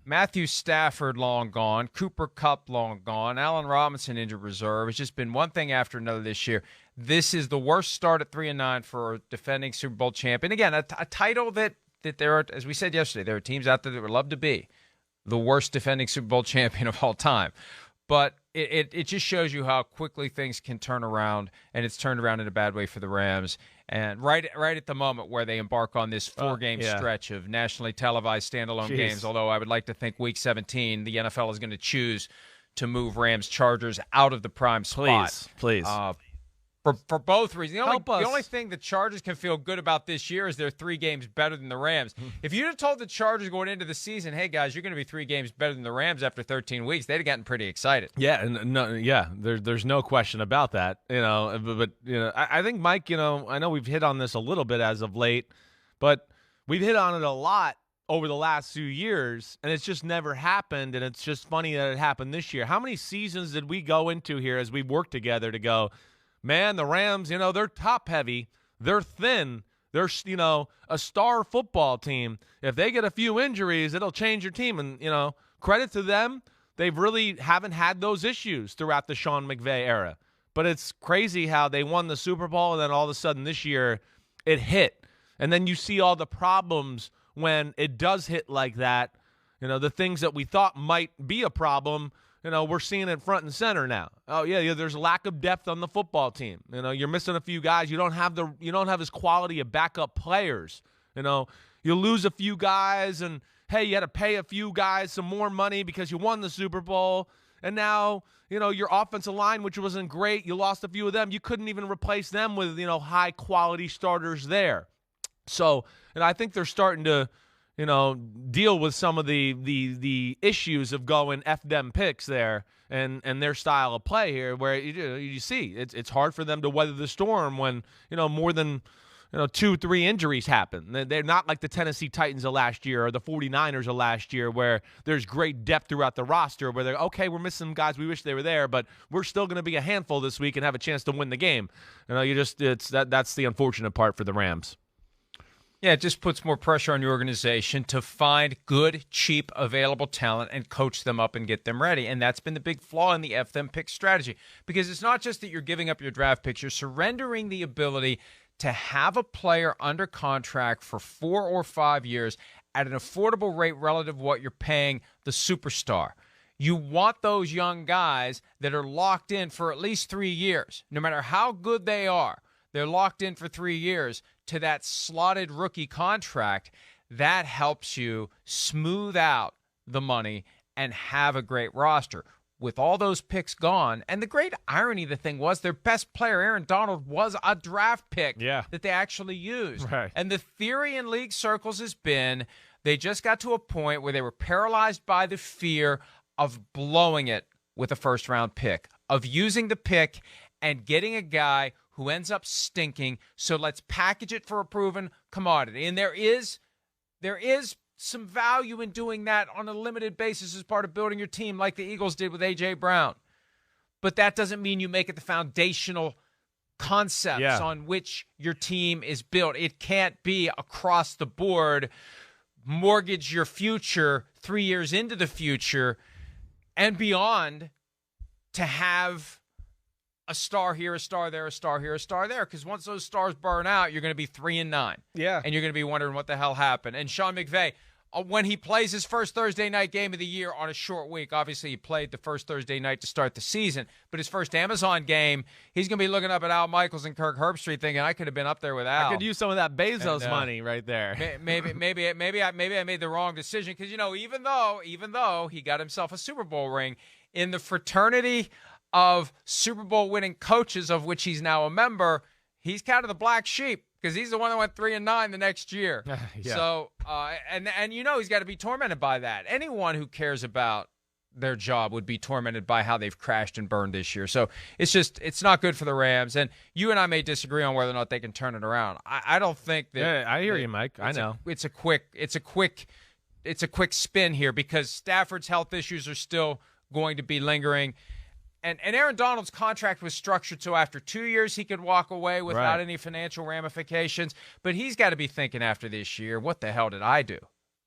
Matthew Stafford long gone, Cooper Kupp long gone, Allen Robinson injured reserve. It's just been one thing after another this year. This is the worst start at 3-9 for a defending Super Bowl champion. Again, a title that there are, as we said yesterday, there are teams out there that would love to be the worst defending Super Bowl champion of all time. But it just shows you how quickly things can turn around, and it's turned around in a bad way for the Rams. And right at the moment where they embark on this four-game stretch of nationally televised standalone games, although I would like to think Week 17, the NFL is going to choose to move Rams-Chargers out of the prime spot. Please. For both reasons. The only thing the Chargers can feel good about this year is they're 3 games better than the Rams. If you'd have told the Chargers going into the season, hey, guys, you're going to be 3 games better than the Rams after 13 weeks, they'd have gotten pretty excited. There's no question about that. But I think, Mike, I know we've hit on this a little bit as of late, but we've hit on it a lot over the last few years, and it's just never happened, and it's just funny that it happened this year. How many seasons did we go into here as we worked together to go, man, the Rams, they're top-heavy. They're thin. They're, a star football team. If they get a few injuries, it'll change your team. And, credit to them, they really haven't had those issues throughout the Sean McVay era. But it's crazy how they won the Super Bowl, and then all of a sudden this year it hit. And then you see all the problems when it does hit like that. The things that we thought might be a problem, we're seeing it front and center now. Oh yeah, there's a lack of depth on the football team. You're missing a few guys. You don't have as quality of backup players. You lose a few guys, and hey, you had to pay a few guys some more money because you won the Super Bowl. And now, your offensive line, which wasn't great, you lost a few of them. You couldn't even replace them with, high quality starters there. So, I think they're starting to deal with some of the issues of going F them picks there and their style of play here, where you see it's hard for them to weather the storm when more than 2-3 injuries happen. They're not like the Tennessee Titans of last year or the 49ers of last year, where there's great depth throughout the roster, where they're okay, we're missing guys, we wish they were there, but we're still going to be a handful this week and have a chance to win the game. That's the unfortunate part for the Rams. Yeah, it just puts more pressure on your organization to find good, cheap, available talent and coach them up and get them ready. And that's been the big flaw in the F them pick strategy. Because it's not just that you're giving up your draft picks, you're surrendering the ability to have a player under contract for 4 or 5 years at an affordable rate relative to what you're paying the superstar. You want those young guys that are locked in for at least 3 years. No matter how good they are, they're locked in for 3 years to that slotted rookie contract. That helps you smooth out the money and have a great roster. With all those picks gone, and the great irony of the thing was their best player, Aaron Donald, was a draft pick that they actually used. Right. And the theory in league circles has been they just got to a point where they were paralyzed by the fear of blowing it with a first-round pick, of using the pick and getting a guy who ends up stinking, so let's package it for a proven commodity. And there is some value in doing that on a limited basis as part of building your team like the Eagles did with A.J. Brown. But that doesn't mean you make it the foundational concepts on which your team is built. It can't be across the board, mortgage your future 3 years into the future and beyond to have a star here, a star there, a star here, a star there. Because once those stars burn out, you're going to be 3-9. Yeah. And you're going to be wondering what the hell happened. And Sean McVay, when he plays his first Thursday night game of the year on a short week, obviously he played the first Thursday night to start the season, but his first Amazon game, he's going to be looking up at Al Michaels and Kirk Herbstreit thinking, I could have been up there with Al. I could use some of that Bezos money right there. Maybe I made the wrong decision because, even though he got himself a Super Bowl ring, in the fraternity of Super Bowl winning coaches, of which he's now a member, he's kind of the black sheep because he's the one that went 3-9 the next year. So, and he's got to be tormented by that. Anyone who cares about their job would be tormented by how they've crashed and burned this year. So it's not good for the Rams. And you and I may disagree on whether or not they can turn it around. I don't think that. Yeah, I hear you, Mike. I know. It's a quick spin here because Stafford's health issues are still going to be lingering. And Aaron Donald's contract was structured so after 2 years he could walk away without any financial ramifications. But he's got to be thinking after this year, what the hell did I do?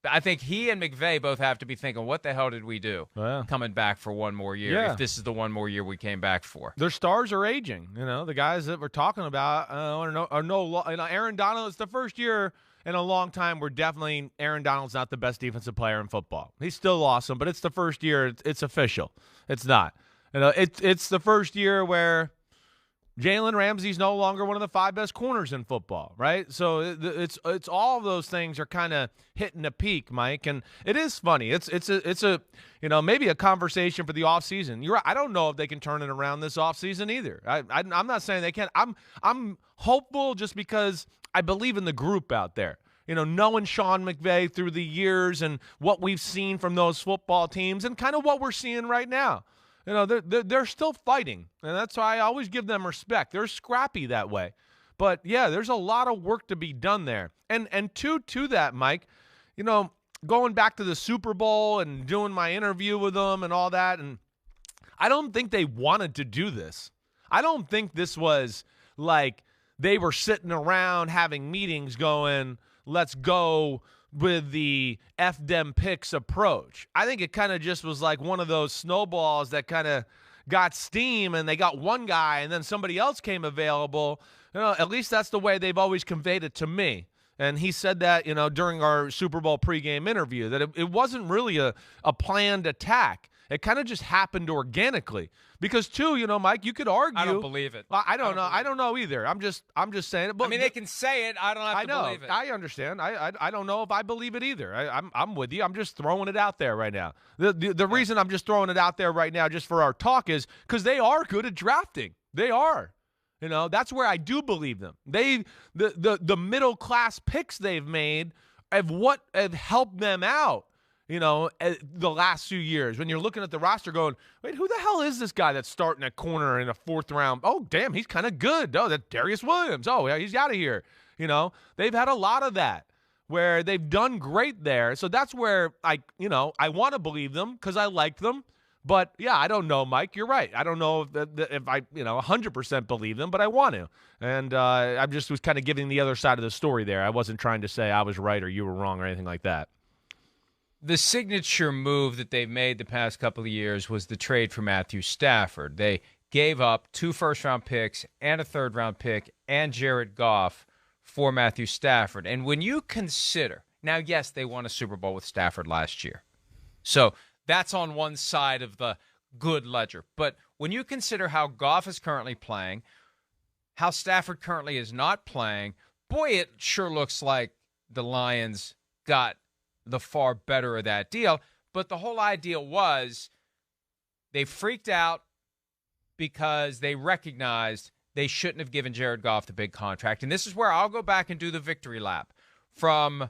I think he and McVay both have to be thinking, what the hell did we do coming back for one more year if this is the one more year we came back for? Their stars are aging. The guys that we're talking about are no Aaron Donald, it's the first year in a long time where definitely Aaron Donald's not the best defensive player in football. He's still awesome, but it's the first year. It's official. It's not. It's the first year where Jalen Ramsey's no longer one of the 5 best corners in football, right? So it's all of those things are kind of hitting a peak, Mike, and it is funny. It's a maybe a conversation for the offseason. You're right. I don't know if they can turn it around this offseason either. I'm not saying they can. I'm hopeful just because I believe in the group out there. Knowing Sean McVay through the years and what we've seen from those football teams and kind of what we're seeing right now. They're still fighting, and that's why I always give them respect. They're scrappy that way. But, yeah, there's a lot of work to be done there. And to that, Mike, going back to the Super Bowl and doing my interview with them and all that, and I don't think they wanted to do this. I don't think this was like they were sitting around having meetings going, let's go with the F them picks approach. I think it kind of just was like one of those snowballs that kind of got steam and they got one guy and then somebody else came available. At least that's the way they've always conveyed it to me. And he said that, during our Super Bowl pregame interview, that it wasn't really a planned attack. It kind of just happened organically. Because, too, Mike, you could argue. I don't believe it. I don't know. I don't know either. I'm just saying it. But they can say it. I don't have to believe it. I understand. I don't know if I believe it either. I'm with you. I'm just throwing it out there right now. The reason I'm just throwing it out there right now just for our talk is because they are good at drafting. They are. That's where I do believe them. The middle class picks they've made have helped them out. The last few years when you're looking at the roster going, wait, who the hell is this guy that's starting at corner in a 4th round? Oh, damn, he's kind of good. Oh, that's Darius Williams. Oh, yeah, he's out of here. They've had a lot of that where they've done great there. So that's where I want to believe them because I like them. But, yeah, I don't know, Mike. You're right. I don't know if I 100% believe them, but I want to. And I just was kind of giving the other side of the story there. I wasn't trying to say I was right or you were wrong or anything like that. The signature move that they've made the past couple of years was the trade for Matthew Stafford. They gave up 2 first-round picks and a third-round pick and Jared Goff for Matthew Stafford. And when you consider, now, yes, they won a Super Bowl with Stafford last year. So that's on one side of the good ledger. But when you consider how Goff is currently playing, how Stafford currently is not playing, boy, it sure looks like the Lions got the far better of that deal. But the whole idea was they freaked out because they recognized they shouldn't have given Jared Goff the big contract. And this is where I'll go back and do the victory lap. From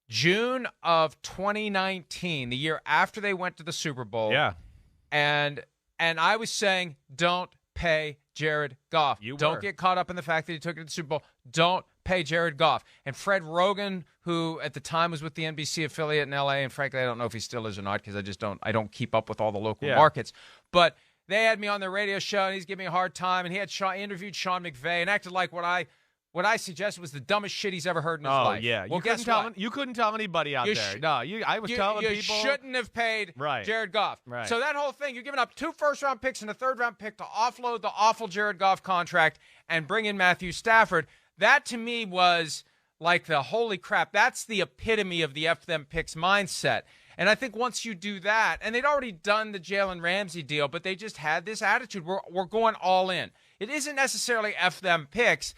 June of 2019, the year after they went to the Super Bowl. Yeah. And I was saying, don't pay Jared Goff. Don't get caught up in the fact that he took it to the Super Bowl. Don't pay Jared Goff. And Fred Rogan, who at the time was with the NBC affiliate in LA, and frankly, I don't know if he still is or not because I don't keep up with all the local markets. But they had me on their radio show, and he's giving me a hard time. And he had interviewed Sean McVay and acted like what I suggested was the dumbest shit he's ever heard in his life. Oh, yeah. Well, you couldn't tell anybody out there. I was telling people. You shouldn't have paid Jared Goff. Right. So that whole thing, you're giving up 2 first-round picks and a third-round pick to offload the awful Jared Goff contract and bring in Matthew Stafford. That, to me, was like the holy crap. That's the epitome of the F them picks mindset. And I think once you do that, and they'd already done the Jalen Ramsey deal, but they just had this attitude. We're going all in. It isn't necessarily F them picks.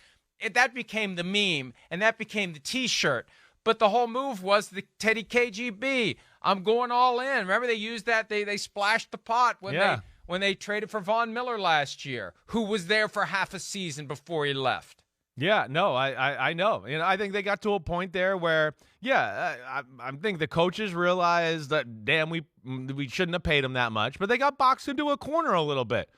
That became the meme, and that became the T-shirt. But the whole move was the Teddy KGB. I'm going all in. Remember they used that? They splashed the pot when they traded for Von Miller last year, who was there for half a season before he left. Yeah, no, I know. I think they got to a point there where, I think the coaches realized that, damn, we shouldn't have paid him that much, but they got boxed into a corner a little bit.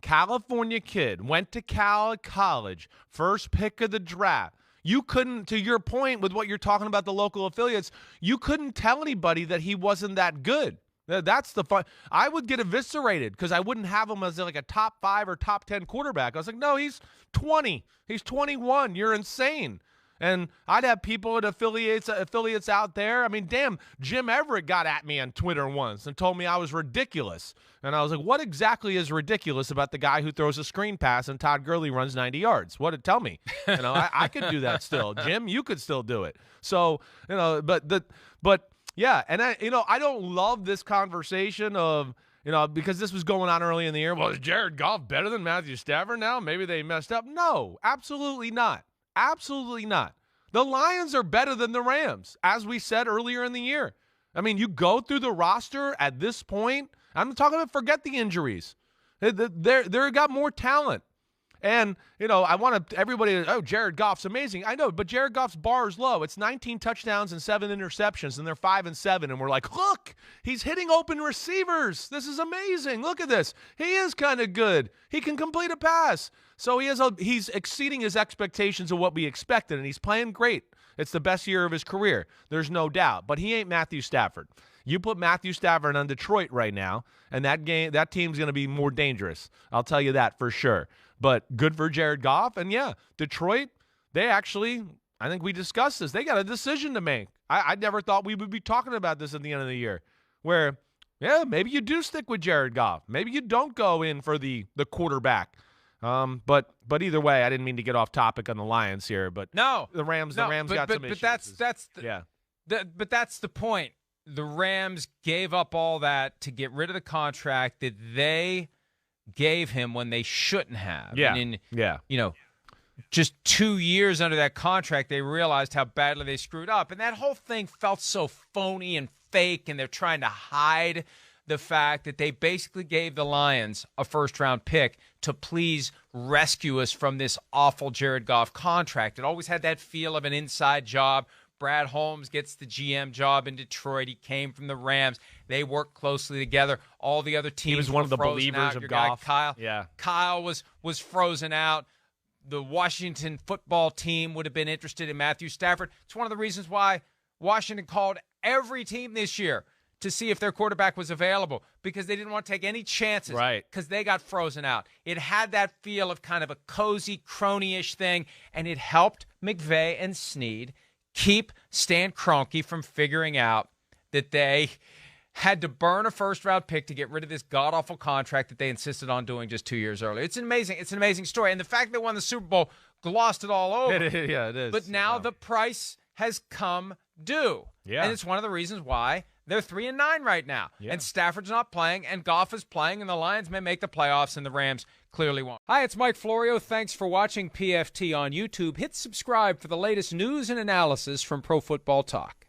California kid, went to Cal at college, first pick of the draft. You couldn't, to your point with what you're talking about the local affiliates, you couldn't tell anybody that he wasn't that good. That's the fun. I would get eviscerated because I wouldn't have him as like a top 5 or top 10 quarterback. I was like, no, he's 20. He's 21. You're insane. And I'd have people at affiliates out there. I mean, damn, Jim Everett got at me on Twitter once and told me I was ridiculous. And I was like, what exactly is ridiculous about the guy who throws a screen pass and Todd Gurley runs 90 yards? Tell me. I could do that still. Jim, you could still do it. So, but yeah, and I don't love this conversation of, because this was going on early in the year. Well, is Jared Goff better than Matthew Stafford now? Maybe they messed up. No, absolutely not. Absolutely not. The Lions are better than the Rams, as we said earlier in the year. I mean, you go through the roster at this point. I'm talking about forget the injuries. They're got more talent. And, I want everybody to, Jared Goff's amazing. I know, but Jared Goff's bar is low. It's 19 touchdowns and 7 interceptions, and they're 5-7. And we're like, look, he's hitting open receivers. This is amazing. Look at this. He is kind of good. He can complete a pass. So he's exceeding his expectations of what we expected, and he's playing great. It's the best year of his career. There's no doubt. But he ain't Matthew Stafford. You put Matthew Stafford on Detroit right now, and that team's going to be more dangerous. I'll tell you that for sure. But good for Jared Goff. And, yeah, Detroit, they actually, I think we discussed this. They got a decision to make. I never thought we would be talking about this at the end of the year where, yeah, maybe you do stick with Jared Goff. Maybe you don't go in for the quarterback. But either way, I didn't mean to get off topic on the Lions here. But no, the Rams got some issues. But that's the point. The Rams gave up all that to get rid of the contract that they gave him when they shouldn't have. Yeah. And just 2 years under that contract, they realized how badly they screwed up. And that whole thing felt so phony and fake, and they're trying to hide the fact that they basically gave the Lions a first-round pick to please rescue us from this awful Jared Goff contract. It always had that feel of an inside job. Brad Holmes gets the GM job in Detroit. He came from the Rams. They worked closely together. All the other teams He was one of the believers out. of Your Goff. guy, Kyle. Yeah. Kyle was frozen out. The Washington football team would have been interested in Matthew Stafford. It's one of the reasons why Washington called every team this year to see if their quarterback was available, because they didn't want to take any chances. Right. Because they got frozen out. It had that feel of kind of a cozy, crony-ish thing, and it helped McVay and Snead keep Stan Kroenke from figuring out that they had to burn a first-round pick to get rid of this god-awful contract that they insisted on doing just 2 years earlier. It's an amazing story. And the fact they won the Super Bowl glossed it all over. Yeah, it is. But now the price has come due. Yeah. And it's one of the reasons why they're 3-9 right now. Yeah. And Stafford's not playing, and Goff is playing, and the Lions may make the playoffs, and the Rams clearly won't. Hi, it's Mike Florio. Thanks for watching PFT on YouTube. Hit subscribe for the latest news and analysis from Pro Football Talk.